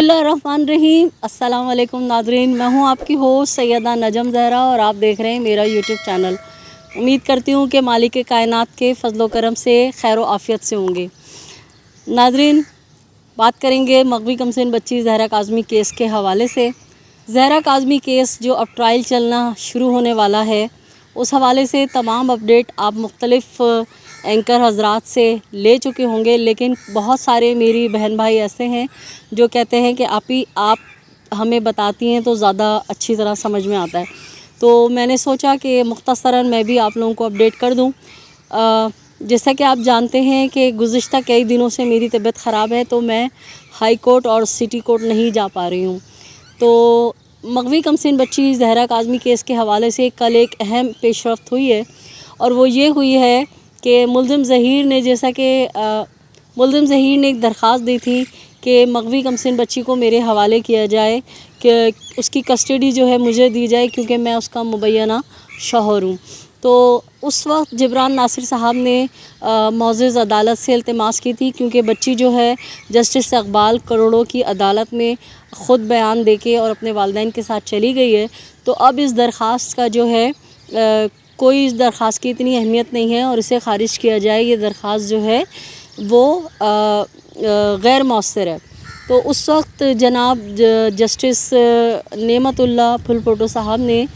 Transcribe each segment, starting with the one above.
बिस्मिल्लाहिर्रहमानिर्रहीम। अस्सलाम वालेकुम नाज़रीन, मैं हूं आपकी होस्ट सैयदा नजम ज़हरा और आप देख रहे हैं मेरा यूट्यूब चैनल। उम्मीद करती हूं कि मालिक कायनात के फ़ज़्ल व करम से खैर व आफ़ियत से होंगे। नाज़रीन, बात करेंगे मग़वी कमसिन बच्ची ज़हरा काज़मी केस के हवाले से। ज़हरा काज़मी केस जो अब ट्रायल चलना शुरू होने वाला है, उस हवाले से तमाम अपडेट आप मुख्तलिफ़ एंकर हज़रात से ले चुके होंगे, लेकिन बहुत सारे मेरी बहन भाई ऐसे हैं जो कहते हैं कि आप हमें बताती हैं तो ज़्यादा अच्छी तरह समझ में आता है। तो मैंने सोचा कि मुख्तसरन मैं भी आप लोगों को अपडेट कर दूं। जैसा कि आप जानते हैं कि गुज़िश्ता कई दिनों से मेरी तबीयत ख़राब है, तो मैं हाई कोर्ट और सिटी कोर्ट नहीं जा पा रही हूँ। तो मग़वी कमसिन बच्ची ज़हरा काज़मी केस के हवाले से कल एक अहम पेशरफ्त हुई है, और वो ये हुई है कि मुल्ज़िम ज़हीर ने एक दरख्वास्त दी थी कि मग़वी कमसिन बच्ची को मेरे हवाले किया जाए, कि उसकी कस्टडी जो है मुझे दी जाए, क्योंकि मैं उसका मुबैना शौहर हूँ। तो उस वक्त जिब्रान नासिर साहब ने मौज़ूज़ अदालत से इल्तिमास की थी, क्योंकि बच्ची जो है जस्टिस इक़बाल करोड़ों की अदालत में ख़ुद बयान देके और अपने वालिदैन के साथ चली गई है। तो अब इस दरख्वास्त का जो है कोई इस दरख्वास्त की इतनी अहमियत नहीं है और इसे ख़ारिज किया जाए, ये दरख्वास्त जो है वो गैर मौसर है। तो उस वक्त जनाब जस्टिस नेमतुल्लाह फुलपोटो साहब ने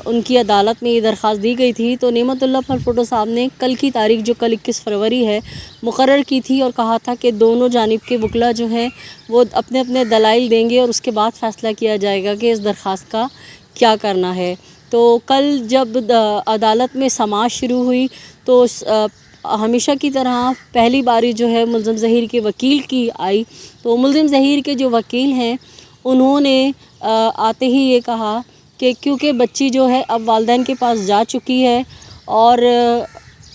उनकी अदालत में ये दरख्वास्त दी गई थी। तो नेमतुल्लाह फुलपोटो साहब ने कल की तारीख़, जो कल 21 फरवरी है, मुकर्रर की थी और कहा था कि दोनों जानिब के वकला जो हैं वो अपने अपने दलाइल देंगे और उसके बाद फ़ैसला किया जाएगा कि इस दरख्वास्त का क्या करना है। तो कल जब अदालत में समाअत शुरू हुई, तो हमेशा की तरह पहली बारी जो है मुल्ज़िम ज़हीर के वकील की आई। तो मुल्ज़िम ज़हीर के जो वकील हैं, उन्होंने आते ही ये कहा कि क्योंकि बच्ची जो है अब वालिदैन के पास जा चुकी है और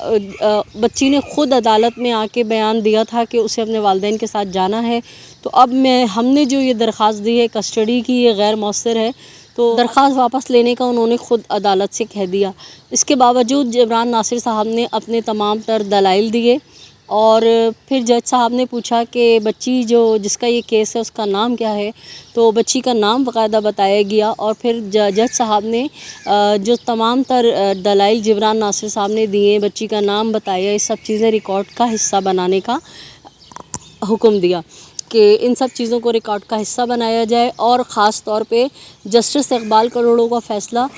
बच्ची ने ख़ुद अदालत में आके बयान दिया था कि उसे अपने वालिदैन के साथ जाना है, तो अब हमने जो ये दरख्वास्त दी है कस्टडी की, ये गैर मौसर है। तो दरख्वास्त वापस लेने का उन्होंने ख़ुद अदालत से कह दिया। इसके बावजूद जिब्रान नासिर साहब ने अपने तमाम तर दलाइल दिए, और फिर जज साहब ने पूछा कि बच्ची जिसका ये केस है उसका नाम क्या है। तो बच्ची का नाम बाकायदा बताया गया, और फिर जज साहब ने जो तमाम तर दलाइल जिब्रान नासिर साहब ने दिए, बच्ची का नाम बताया, ये सब चीज़ें रिकॉर्ड का हिस्सा बनाने का हुक्म दिया कि इन सब चीज़ों को रिकॉर्ड का हिस्सा बनाया जाए। और ख़ास तौर पे जस्टिस इक़बाल करोड़ों का फ़ैसला,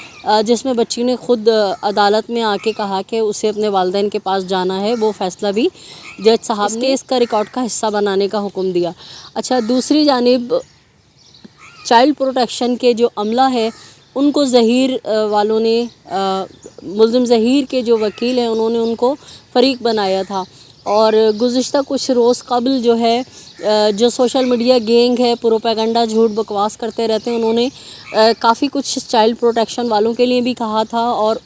जिसमें बच्ची ने ख़ुद अदालत में आके कहा कि उसे अपने वालिदैन के पास जाना है, वो फ़ैसला भी जज साहब ने इसका रिकॉर्ड का हिस्सा बनाने का हुक्म दिया। अच्छा, दूसरी जानिब चाइल्ड प्रोटेक्शन के जो अमला है, उनको ज़हीर वालों ने मुल्ज़िम ज़हीर के जो वकील हैं, उन्होंने उनको फ़रीक बनाया था। और गुज़िश्ता कुछ रोज़ कबल जो है जो सोशल मीडिया गैंग है, प्रोपेगेंडा झूठ बकवास करते रहते हैं, उन्होंने काफ़ी कुछ चाइल्ड प्रोटेक्शन वालों के लिए भी कहा था और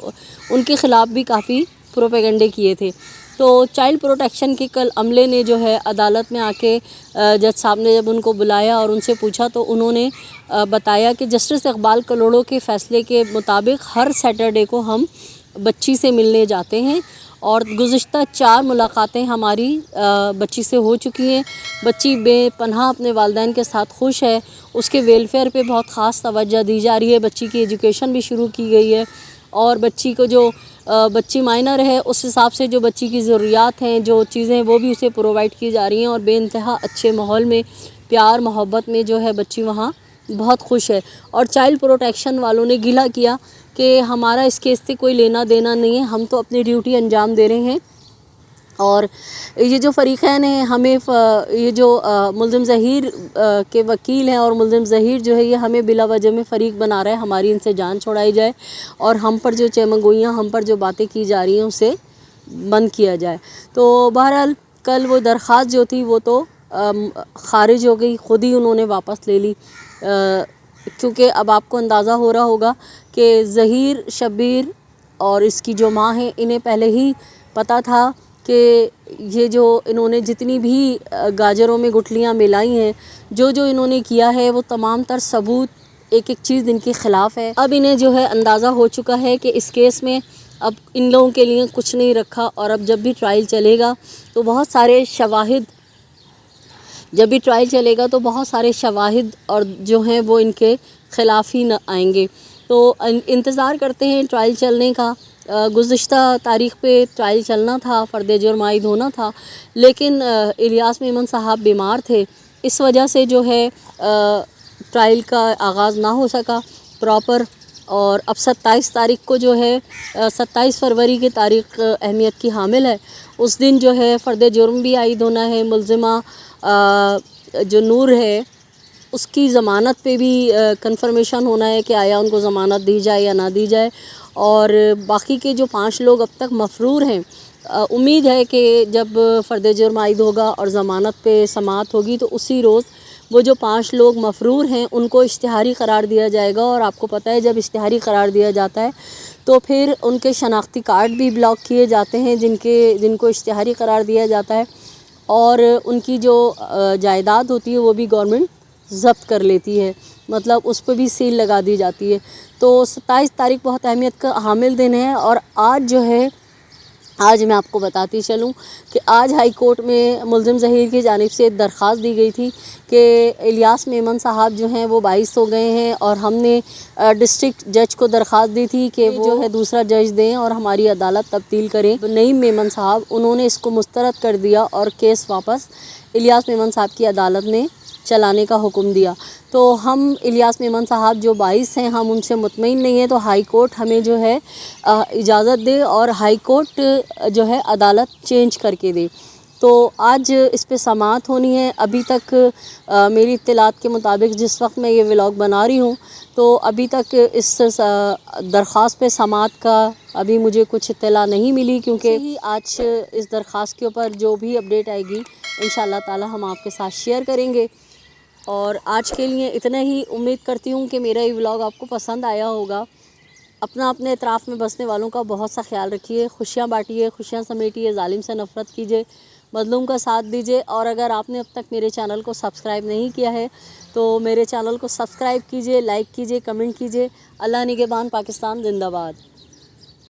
उनके ख़िलाफ़ भी काफ़ी प्रोपेगेंडे किए थे। तो चाइल्ड प्रोटेक्शन के कल अमले ने जो है अदालत में आके जज साहब ने जब उनको बुलाया और उनसे पूछा, तो उन्होंने बताया कि जस्टिस इक़बाल करोड़ों के फ़ैसले के मुताबिक हर सैटरडे को हम बच्ची से मिलने जाते हैं, और गुज़िश्ता 4 मुलाकातें हमारी बच्ची से हो चुकी हैं। बच्ची बेपनाह अपने वालिदैन के साथ खुश है, उसके वेलफेयर पे बहुत ख़ास तवज्जो दी जा रही है, बच्ची की एजुकेशन भी शुरू की गई है, और बच्ची को जो बच्ची माइनर है उस हिसाब से जो बच्ची की ज़रूरियात हैं, जो चीज़ें, वो भी उसे प्रोवाइड की जा रही हैं, और बेइंतहा अच्छे माहौल में, प्यार मोहब्बत में जो है बच्ची वहाँ बहुत खुश है। और चाइल्ड प्रोटेक्शन वालों ने गिला किया कि हमारा इस केस से कोई लेना देना नहीं है, हम तो अपनी ड्यूटी अंजाम दे रहे हैं, और ये जो फ़रीक़ैन हैं, हमें ये जो मुल्ज़िम ज़हीर के वकील हैं और मुल्ज़िम ज़हीर जो है, ये हमें बिला वजह में फ़रीक बना रहा है, हमारी इनसे जान छुड़ाई जाए और हम पर जो चमगोइयाँ, हम पर जो बातें की जा रही हैं, उसे बंद किया जाए। तो बहरहाल कल वो दरख्वास्त जो थी वो तो ख़ारिज हो गई, ख़ुद ही उन्होंने वापस ले ली, क्योंकि अब आपको अंदाज़ा हो रहा होगा कि ज़हीर, शब्बीर और इसकी जो माँ है, इन्हें पहले ही पता था कि ये जो इन्होंने जितनी भी गाजरों में गुठलियाँ मिलाई हैं, जो इन्होंने किया है, वो तमाम तर सबूत एक एक चीज़ इनके ख़िलाफ़ है। अब इन्हें जो है अंदाज़ा हो चुका है कि इस केस में अब इन लोगों के लिए कुछ नहीं रखा, और अब जब भी ट्रायल चलेगा तो बहुत सारे शवाहिद جب بھی ٹرائل چلے گا تو بہت سارے شواہد اور جو ہیں وہ ان کے خلاف ہی نہ آئیں گے. تو انتظار کرتے ہیں ٹرائل چلنے کا. گزشتہ تاریخ پہ ٹرائل چلنا تھا, فرد جرم عائد ہونا تھا, لیکن الیاس میمن صاحب بیمار تھے, اس وجہ سے جو ہے ٹرائل کا آغاز نہ ہو سکا پراپر. اور اب 27 تاریخ کو جو ہے 27 فروری کی تاریخ اہمیت کی حامل ہے. اس دن جو ہے فرد جرم بھی عائد ہونا ہے. ملزمہ جو نور ہے اس کی ضمانت پہ بھی کنفرمیشن ہونا ہے کہ آیا ان کو ضمانت دی جائے یا نہ دی جائے. اور باقی کے جو 5 لوگ اب تک مفرور ہیں, امید ہے کہ جب فرد جرم عائد ہوگا اور ضمانت پہ سماعت ہوگی تو اسی روز وہ جو 5 لوگ مفرور ہیں ان کو اشتہاری قرار دیا جائے گا. اور آپ کو پتہ ہے جب اشتہاری قرار دیا جاتا ہے تو پھر ان کے شناختی کارڈ بھی بلاک کیے جاتے ہیں جن کو اشتہاری قرار دیا جاتا ہے, اور ان کی جو جائیداد ہوتی ہے وہ بھی گورنمنٹ ضبط کر لیتی ہے, مطلب اس پہ بھی سیل لگا دی جاتی ہے. تو 27 تاریخ بہت اہمیت کا حامل دن ہے. اور آج جو ہے, آج میں آپ کو بتاتی چلوں کہ آج ہائی کورٹ میں ملزم ظہیر کی جانب سے ایک درخواست دی گئی تھی کہ الیاس میمن صاحب جو ہیں وہ 22 ہو گئے ہیں, اور ہم نے ڈسٹرکٹ جج کو درخواست دی تھی کہ وہ جو ہے دوسرا جج دیں اور ہماری عدالت تبدیل کریں. نعیم میمن صاحب انہوں نے اس کو مسترد کر دیا اور کیس واپس الیاس میمن صاحب کی عدالت نے چلانے کا حکم دیا. تو ہم الیاس میمن صاحب جو 22 ہیں ہم ان سے مطمئن نہیں ہیں, تو ہائی کورٹ ہمیں جو ہے اجازت دے اور ہائی کورٹ جو ہے عدالت چینج کر کے دے. تو آج اس پہ سماعت ہونی ہے. ابھی تک میری اطلاعات کے مطابق جس وقت میں یہ ولاگ بنا رہی ہوں تو ابھی تک اس درخواست پہ سماعت کا ابھی مجھے کچھ اطلاع نہیں ملی, کیونکہ آج اس درخواست کے اوپر جو بھی اپڈیٹ آئے گی انشاءاللہ تعالی ہم آپ کے ساتھ شیئر کریں گے. اور آج کے لیے اتنا ہی. امید کرتی ہوں کہ میرا یہ ولاگ آپ کو پسند آیا ہوگا. اپنے اطراف میں بسنے والوں کا بہت سا خیال رکھیے, خوشیاں بانٹیے, خوشیاں سمیٹیے, ظالم سے نفرت کیجیے, مظلوم کا ساتھ دیجیے. اور اگر آپ نے اب تک میرے چینل کو سبسکرائب نہیں کیا ہے تو میرے چینل کو سبسکرائب کیجیے, لائک کیجیے, کمنٹ کیجیے. اللہ نگہبان. پاکستان زندہ باد.